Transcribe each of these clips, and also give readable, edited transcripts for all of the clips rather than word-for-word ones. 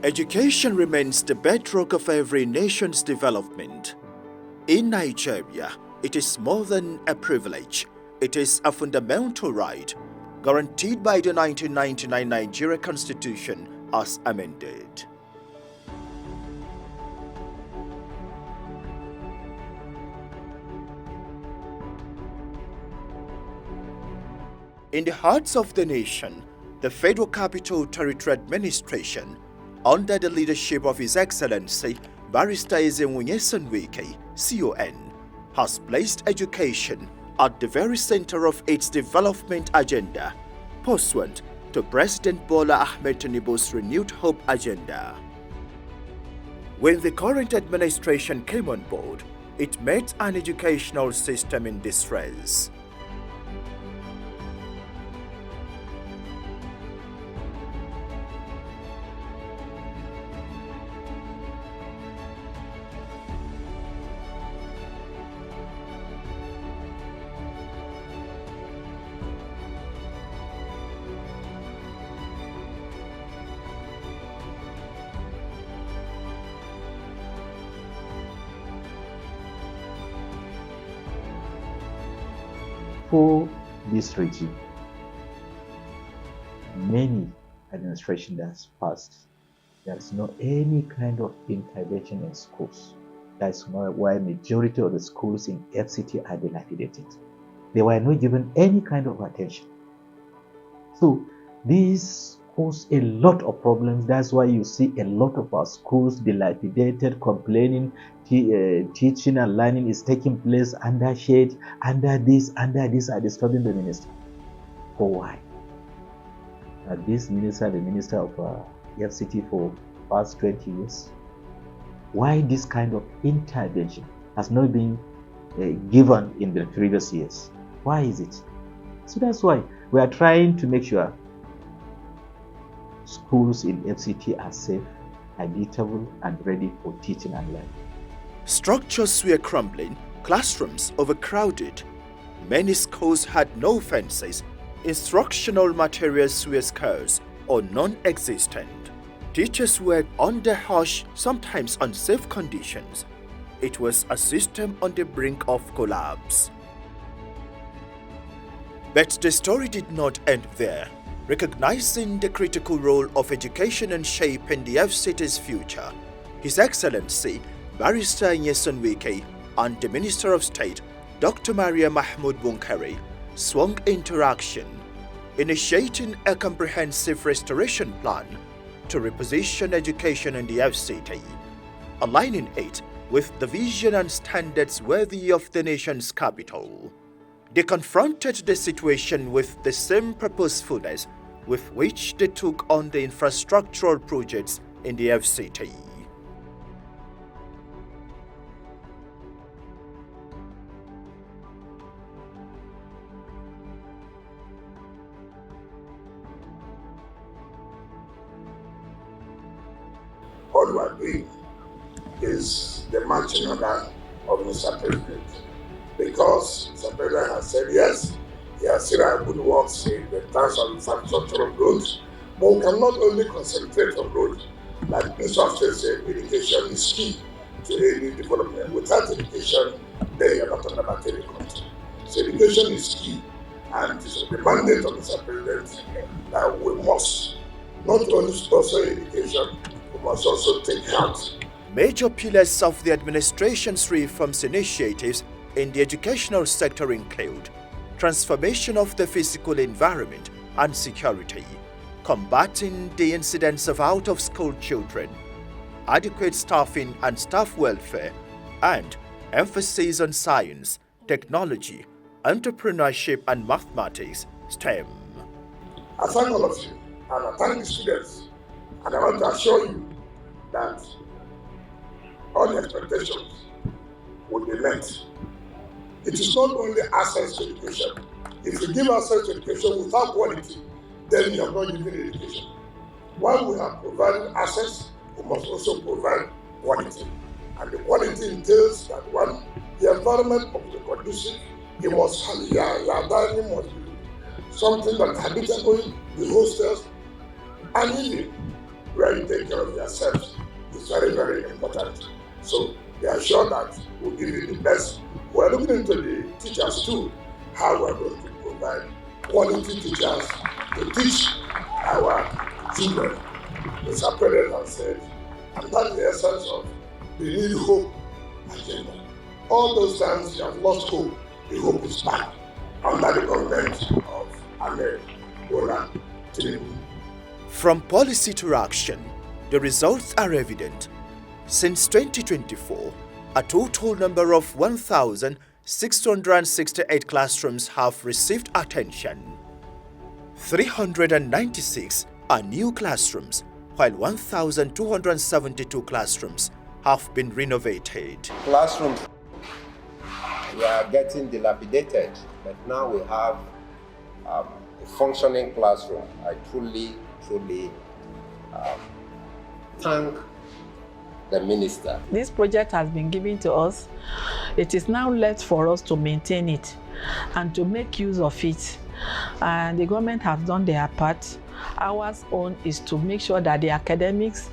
Education remains the bedrock of every nation's development. In Nigeria, it is more than a privilege. It is a fundamental right, guaranteed by the 1999 Nigeria Constitution as amended. In the hearts of the nation, the Federal Capital Territory Administration, under the leadership of His Excellency Barrister Ezenwunye Sonwike, CON, has placed education at the very center of its development agenda, pursuant to President Bola Ahmed Tinubu's renewed hope agenda. When the current administration came on board, it met an educational system in distress. For this regime, many administration that's passed, there's no any kind of intervention in schools. That's why majority of the schools in FCT are dilapidated. They were not given any kind of attention. So this caused a lot of problems. That's why you see a lot of our schools dilapidated, complaining, teaching and learning is taking place under shade, under this are disturbing the minister. For why? This minister, the minister of FCT for past 20 years, why this kind of intervention has not been given in the previous years? Why is it? So that's why we are trying to make sure schools in FCT are safe, habitable, and ready for teaching and learning. Structures were crumbling, classrooms overcrowded. Many schools had no fences, instructional materials were scarce or non-existent. Teachers were under harsh, sometimes unsafe conditions. It was a system on the brink of collapse. But the story did not end there. Recognizing the critical role of education in shaping the FCT's future, His Excellency Barrister Nyesom Wike and the Minister of State, Dr. Maria Mahmoud Bunkari, swung into action, initiating a comprehensive restoration plan to reposition education in the FCT, aligning it with the vision and standards worthy of the nation's capital. They confronted the situation with the same purposefulness with which they took on the infrastructural projects in the FCT. What we are doing is the marching order of Mr. President. Because Mr. President has said yes, he has seen our good works in the terms of infrastructure of roads, but we cannot only concentrate on roads. Like Mr. State said, education is key to any development. Without education, then you are not on the material country. So education is key, and it is the mandate of Mr. President that we must not only sponsor education, we must also take health. Major pillars of the administration's reforms initiatives in the educational sector include transformation of the physical environment and security, combating the incidence of out-of-school children, adequate staffing and staff welfare, and emphasis on science, technology, entrepreneurship and mathematics, STEM. I thank all of you, and I thank the students, and I want to assure you that all the expectations will be met. It is not only access to education. If you give access to education without quality, then you are not giving education. While we are providing access, we must also provide quality. And the quality entails that one, the environment must be conducive, it must have your dining must be something that is habitable, the hostels, and living where you take care of yourself is very, very important. So we are sure that we'll give you the best. We're looking into the teachers too, how we're going to provide quality teachers to teach our children. Mr. President has said, and that's the essence of the New Hope agenda. All those times you have lost hope, the hope is back under the government of Ahmed Bola Tinubu. From policy to action, the results are evident. Since 2024, a total number of 1,668 classrooms have received attention. 396 are new classrooms, while 1,272 classrooms have been renovated. Classrooms were getting dilapidated, but now we have a functioning classroom. I truly thank the minister. This project has been given to us. It is now left for us to maintain it and to make use of it. And the government has done their part. Our own is to make sure that the academics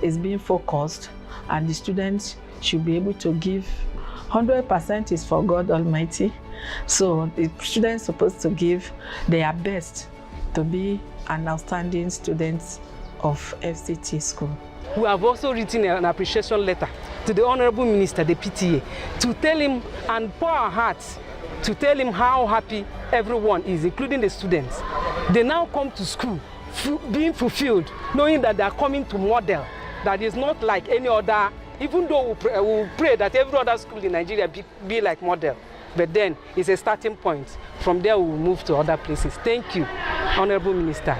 is being focused and the students should be able to give 100% is for God Almighty. So the students are supposed to give their best to be an outstanding student of FCT school. We have also written an appreciation letter to the Honorable Minister, the PTA, to tell him and pour our hearts to tell him how happy everyone is, including the students. They now come to school being fulfilled, knowing that they are coming to model, that is not like any other, even though we pray that every other school in Nigeria be like model. But then it's a starting point. From there we will move to other places. Thank you, Honorable Minister.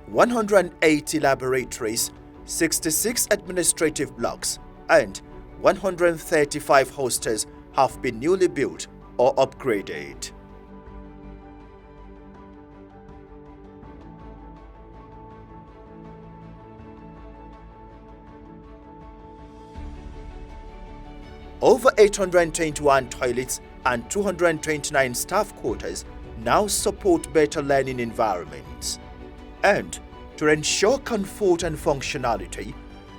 180 laboratories, 66 administrative blocks, and 135 hostels have been newly built or upgraded. Over 821 toilets and 229 staff quarters now support better learning environments. And to ensure comfort and functionality,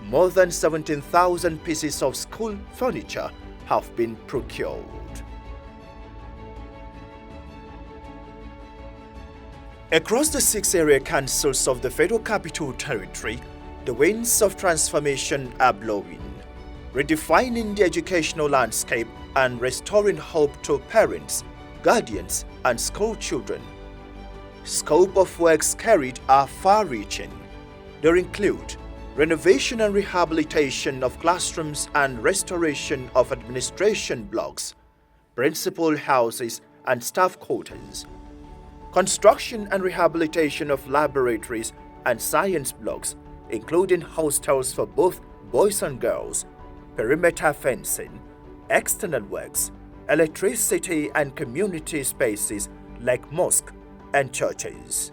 more than 17,000 pieces of school furniture have been procured. Across the 6 area councils of the Federal Capital Territory, the winds of transformation are blowing, redefining the educational landscape and restoring hope to parents, guardians, and school children. Scope of works carried are far-reaching. They include renovation and rehabilitation of classrooms and restoration of administration blocks, principal houses, and staff quarters, construction and rehabilitation of laboratories and science blocks, including hostels for both boys and girls, perimeter fencing, external works, electricity and community spaces like mosques and churches.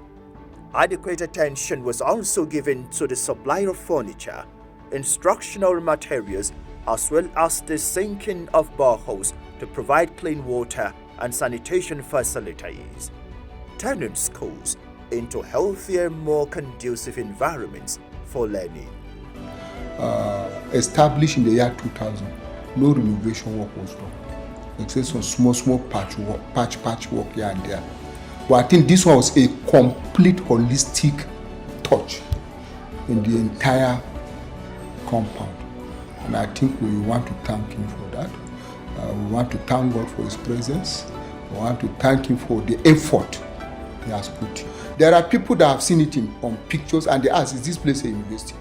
Adequate attention was also given to the supply of furniture, instructional materials, as well as the sinking of boreholes to provide clean water and sanitation facilities, turning schools into healthier, more conducive environments for learning. Established in the year 2000, no renovation work was done, except some small patch work here and there. But I think this one was a complete holistic touch in the entire compound, and I think we want to thank him for that. We want to thank God for his presence. We want to thank him for the effort he has put in. There are people that have seen it on pictures and they ask, is this place a university?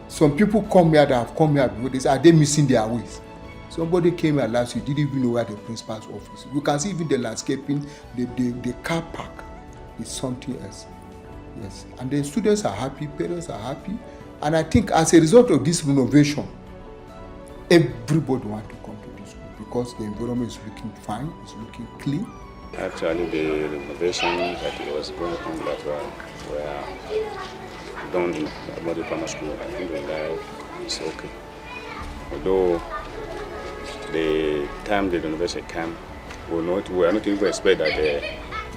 Some people come here that have come here before, they say, are they missing their ways? Somebody came here last week, didn't even know where the principal's office. You can see even the landscaping, the car park is something else. Yes, and the students are happy, parents are happy, and I think as a result of this renovation, everybody wants to come to this school because the environment is looking fine, it's looking clean. Actually, the renovation that it was going on that were done in Model Primary School, I think the guy is okay. Although the time the renovation came, we are not even expect that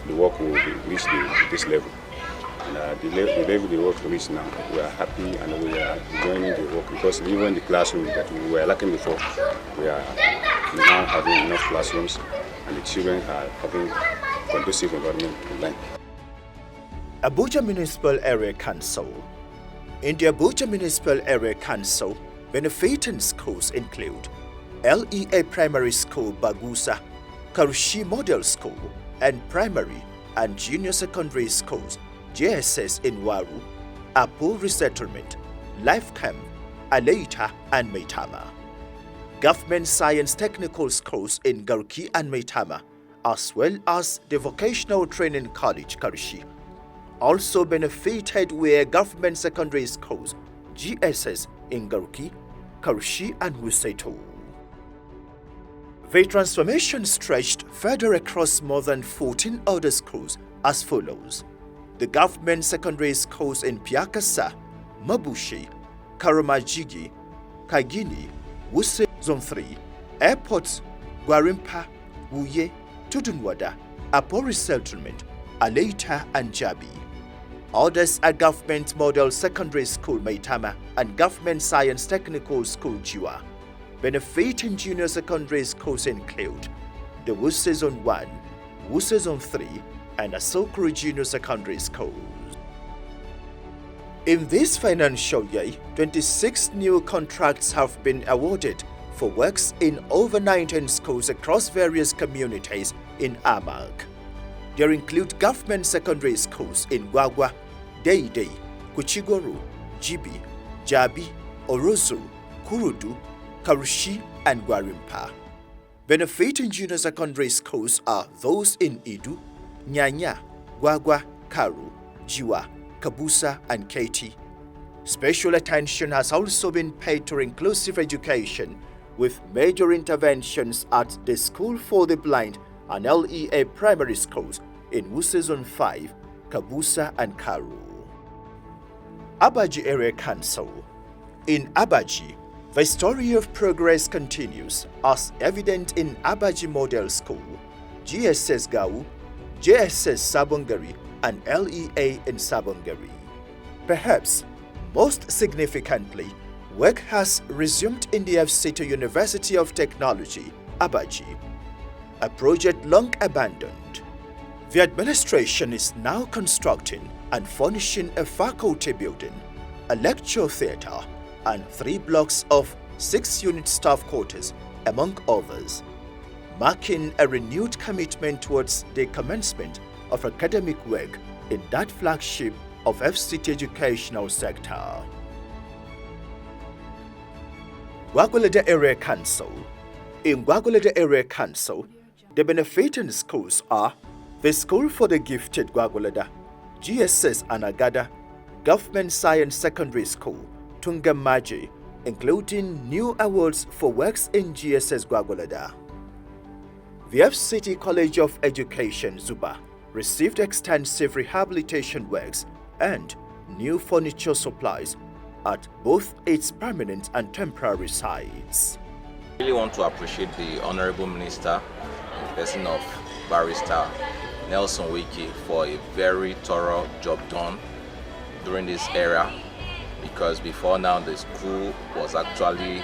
the work will reach this level. And the level the work reach now, we are happy and we are enjoying the work because even the classroom that we were lacking before, we are now having enough classrooms and the children are having conducive environment to learn. Abuja Municipal Area Council. In the Abuja Municipal Area Council, benefiting schools include LEA Primary School Bagusa, Karushi Model School, and Primary and Junior Secondary Schools, JSS in Waru, Apo Resettlement, Life Camp, Aleita, and Maitama. Government Science Technical Schools in Garki and Maitama, as well as the Vocational Training College, Karushi, also benefited were government secondary schools, GSS in Garki, Karushi, and Wuseto. The transformation stretched further across more than 14 other schools as follows. The government secondary schools in Piakasa, Mabushi, Karamajigi, Kagini, Wuse Zone 3, airports, Gwarimpa, Wuye, Tudunwada, Apo Resettlement, Aleita, and Jabi. Others are Government Model Secondary School Maitama and Government Science Technical School Jiwa. Benefiting junior secondary schools include the Wuse Zone 1, Wuse Zone 3, and Asokoro Junior Secondary Schools. In this financial year, 26 new contracts have been awarded for works in over 19 schools across various communities in Amag. There include government secondary schools in Gwagwa, Deidei, Kuchigoro, Jibi, Jabi, Orozu, Kurudu, Karushi, and Gwarimpa. Benefiting junior secondary schools are those in Idu, Nyanya, Gwagwa, Karu, Jiwa, Kabusa, and Kaiti. Special attention has also been paid to inclusive education, with major interventions at the School for the Blind and LEA primary schools in Wuse Zone 5, Kabusa, and Karu. Abaji Area Council. In Abaji, the story of progress continues as evident in Abaji Model School, GSS Gau, JSS Sabongari, and LEA in Sabongari. Perhaps most significantly, work has resumed in the FCT University of Technology, Abaji, a project long abandoned. The administration is now constructing and furnishing a faculty building, a lecture theatre, and 3 blocks of 6-unit staff quarters, among others, marking a renewed commitment towards the commencement of academic work in that flagship of FCT educational sector. Gwagwalada Area Council. In Gwagwalada Area Council, the benefiting schools are the School for the Gifted Gwagwalada, GSS Anagada, Government Science Secondary School, Tungamaji, including new awards for works in GSS Gwagwalada. The FCT College of Education, Zuba, received extensive rehabilitation works and new furniture supplies at both its permanent and temporary sites. I really want to appreciate the Honorable Minister, in the person of Barrister Nelson Wiki, for a very thorough job done during this era, because before now the school was actually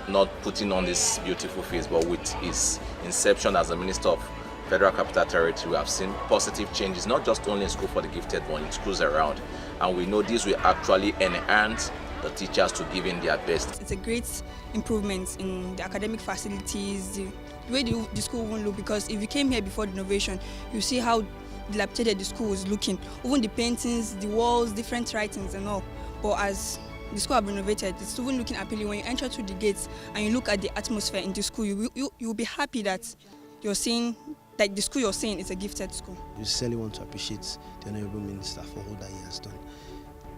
not putting on this beautiful face, but with his inception as a Minister of Federal Capital Territory, we have seen positive changes, not just only in School for the Gifted, but in schools around. And we know this will actually enhance the teachers to give in their best. It's a great improvement in the academic facilities, the way the school won't look, because if you came here before the innovation, you see how dilapidated the school was looking. Even the paintings, the walls, different writings and all. But as the school have renovated, it's even looking appealing. When you enter through the gates and you look at the atmosphere in the school, you'll be happy that you're seeing, like the school you're seeing is a gifted school. We sincerely want to appreciate the Honorable Minister for all that he has done,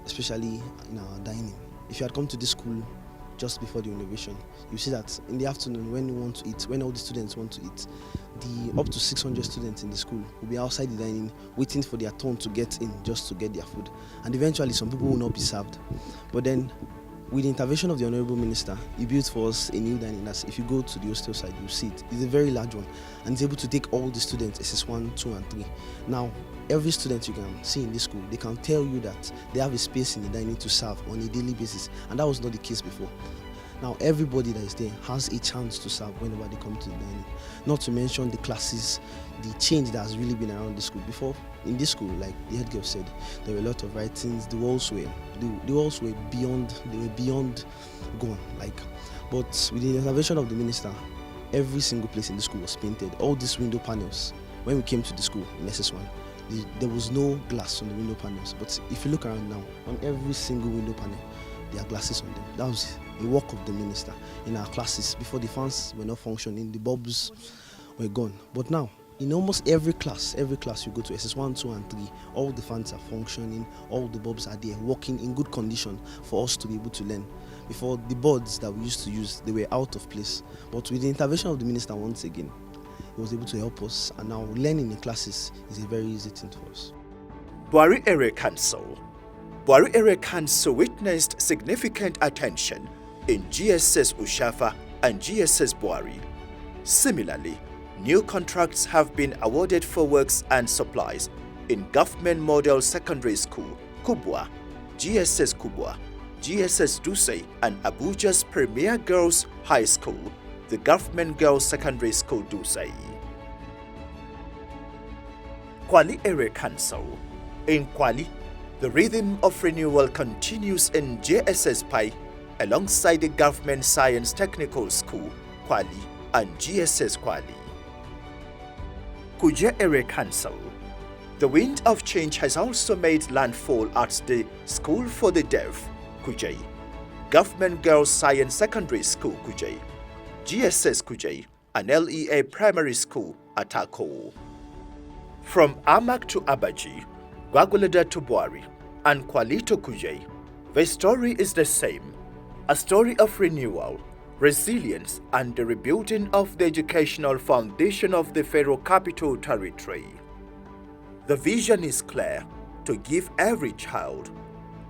especially in our dining. If you had come to this school just before the innovation, you see that in the afternoon when you want to eat, when all the students want to eat, the up to 600 students in the school will be outside the dining waiting for their turn to get in just to get their food. And eventually some people will not be served. But then with the intervention of the Honorable Minister, he built for us a new dining. That's, if you go to the hostel side, you see it. It's a very large one, and it's able to take all the students, SS1, 2, and 3. Now, every student you can see in this school, they can tell you that they have a space in the dining to serve on a daily basis, and that was not the case before. Now, everybody that is there has a chance to serve whenever they come to the dining. Not to mention the classes, the change that has really been around the school. Before, in this school, like the head girl said, there were a lot of writings. The walls were beyond gone. But with the intervention of the minister, every single place in the school was painted. All these window panels. When we came to the school in SS1, there was no glass on the window panels. But if you look around now, on every single window panel, there are glasses on them. That was a work of the minister. In our classes, before, the fans were not functioning, the bulbs were gone. But now, in almost every class you go to, SS1, 2, and 3, all the fans are functioning, all the bulbs are there, working in good condition for us to be able to learn. Before, the boards that we used to use, they were out of place. But with the intervention of the minister once again, he was able to help us, and now learning in classes is a very easy thing for us. Buari Area Council. Buari Area Council witnessed significant attention in GSS Ushafa and GSS Buari. Similarly, new contracts have been awarded for works and supplies in Government Model Secondary School, Kubwa, GSS Kubwa, GSS Dusai, and Abuja's Premier Girls High School, the Government Girls Secondary School Dusai. Kwali Area Council. In Kwali, the rhythm of renewal continues in JSS Pai alongside the Government Science Technical School, Kwali, and GSS Kwali. Kuje Area Council. The wind of change has also made landfall at the School for the Deaf, Kuje, Government Girls Science Secondary School, Kuje, GSS Kuje, and LEA Primary School, Atako. From Amak to Abaji, Gwagwalada to Buari, and Kwali to Kuje, the story is the same, a story of renewal, resilience, and the rebuilding of the educational foundation of the Federal Capital Territory. The vision is clear: to give every child,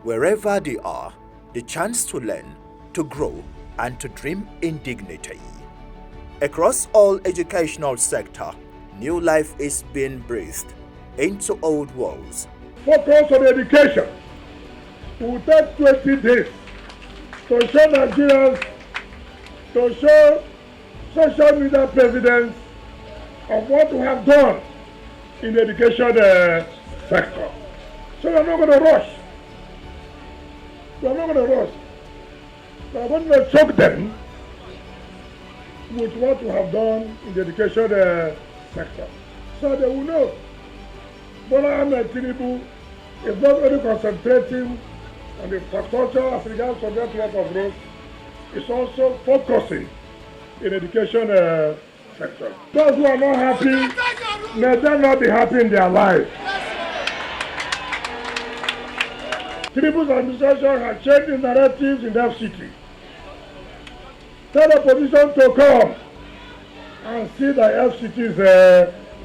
wherever they are, the chance to learn, to grow, and to dream in dignity. Across all educational sector, new life is being breathed into old walls. Focus on education. It will take 20 days to show Nigerians, to show social media presidents of what we have done in the education sector. So we are not going to rush. We are not going to rush. We are going to shock them with what we have done in the education sector. So they will know Bola Ahmed Tinubu is not only concentrating on the infrastructure as regards to network of roads, it's also focusing in education sector. Those who are not happy, may they not be happy in their life. Tinubu's administration has changed the narratives in the FCT. Tell the opposition to come and see that FCT is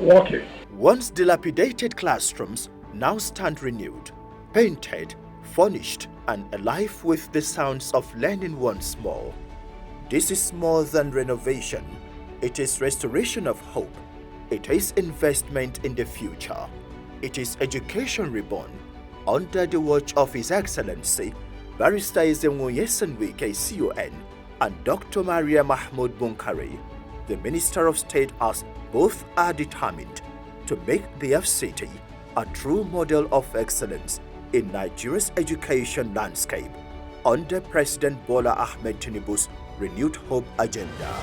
working. Once dilapidated classrooms now stand renewed, painted, furnished, and alive with the sounds of learning once more. This is more than renovation. It is restoration of hope. It is investment in the future. It is education reborn under the watch of His Excellency, Barrister Ezenwo Wike CON, and Dr. Maria Mahmoud Bunkare, the Minister of State, as both are determined to make the FCT a true model of excellence in Nigeria's education landscape under President Bola Ahmed Tinubu's renewed hope agenda.